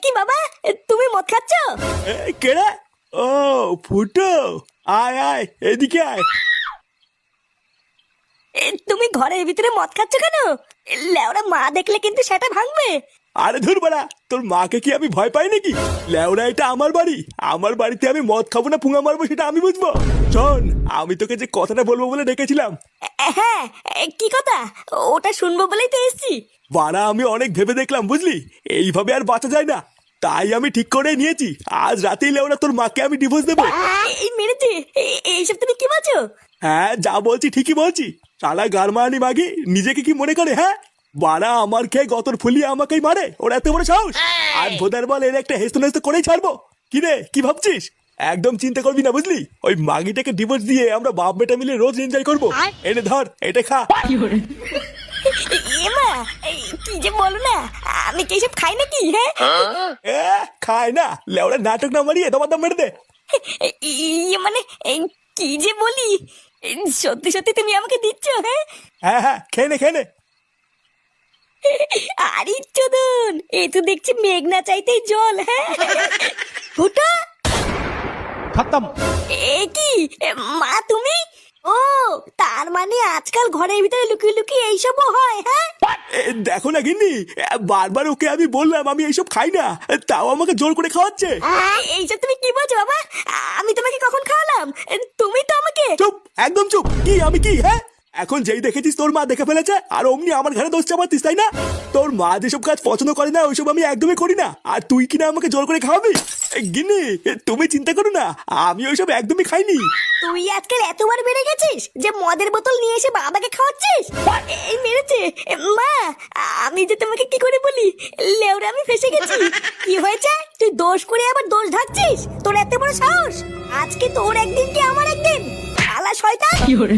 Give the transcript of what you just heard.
কি বাবা, তুমি মদ খাচ্ছ? কেডা? ও ফুটো, আয় আয় এদিকে আয়। তুমি ঘরের ভিতরে মদ খাচ্ছ কেন? লেওরা মা দেখলে কিন্তু সেটা ভাঙবে। আরে ধুর বাড়া, তোর মাকে কি আমি ভয় পাই নাকি? লেওরা এটা আমার বাড়ি, আমার বাড়িতে আমি মদ খাবো না পুঙা মারবো সেটা আমি বুঝবো। শোন, আমি তোকে যে কথাটা বলবো বলে ডেকেছিলাম। হ্যাঁ, কি কথা? ওটা শুনবো বলেই তো এসছি। বাড়া আমি অনেক ভেবে দেখলাম বুঝলি, এইভাবে আর বাঁচা যায় না। তাই আমি ঠিক করে নিয়েছি, আজ রাতেই লেওরা তোর মাকে আমি ডিভোর্স দেবো। এই মেরেছে? এইসব তুমি কি বলছো? হ্যাঁ যা বলছি ঠিকই বলছি। শালা গারমানি মাগি নিজেকে কি মনে করে? হ্যাঁ বাড়া আমার খেয়ে গতর ফুলিয়ে আমাকেই মারে, ওর এত বড় সাহস। আর ভোদার বল এর একটা হেস্ত নেস্ত করেই ছাড়বো। কি রে কি ভাবছিস? একদম চিন্তা করবি না বুঝলি, ওই মাগিটাকে ডিভোর্স দিয়ে আমরা বাপ বেটা মিলে রোজ এনজয় করবো। এনে ধর এটা খা। এমা, কি যে বলো না, আমি কি এসব খাই নাকি? হ্যাঁ খায় না লেওরা, নাটক না মারিয়ে তোমার দাম মেরে দে। মানে কি যে বলি, সত্যি সত্যি তুমি আমাকে দিচ্ছ? হ্যাঁ হ্যাঁ হ্যাঁ খেয়ে নে খেয়ে নে। আরে চোদন, এ তো দেখছি মেঘ না চাইতেই জল। হ্যাঁ ফুটা খতম। এ কি মা তুমি? ও তার মানে আজকাল ঘরের ভিতরে লুকিয়ে লুকিয়ে এইসবও হয়? হ্যাঁ দেখো না গিন্নি, বারবার ওকে আমি বললাম আমি এইসব খাই না, তাও আমাকে জোর করে খাওয়াচ্ছে। এইসব তুমি কি বলছো বাবা? আমি তোমাকে কখন খাওয়ালাম? তুমি তো আমাকে। চুপ, একদম চুপ। কি আমি কি? হ্যাঁ এখন যেই দেখেছিস তোর মা দেখে ফেলেছে আর অমনি আমার ঘরে দোষ চাপাতিস তাই না? তোর মা যেসব কাজ পছন্দ করে না ওইসব আমি একদমই করি না, আর তুই কিনা আমাকে জোর করে খাওয়াবি? গিন্নি তুমি চিন্তা করো না, আমি ওইসব একদমই খাইনি। তুই আজকাল এতবার বেড়ে গেছিস যে মদের বোতল নিয়ে এসে বাবাকে খাওয়াচ্ছিস। এই মেরেছে মা, আমি যে তোমাকে কি করে বলি, লেওরা আমি ফেসে গেছি। কি হয়েছে? তুই দোষ করে আবার দোষ ঢাকছিস? তোর এত বড় সাহস! আজকে তোর একদিন কি আমার একদিন। শালা শয়তান! কি হরে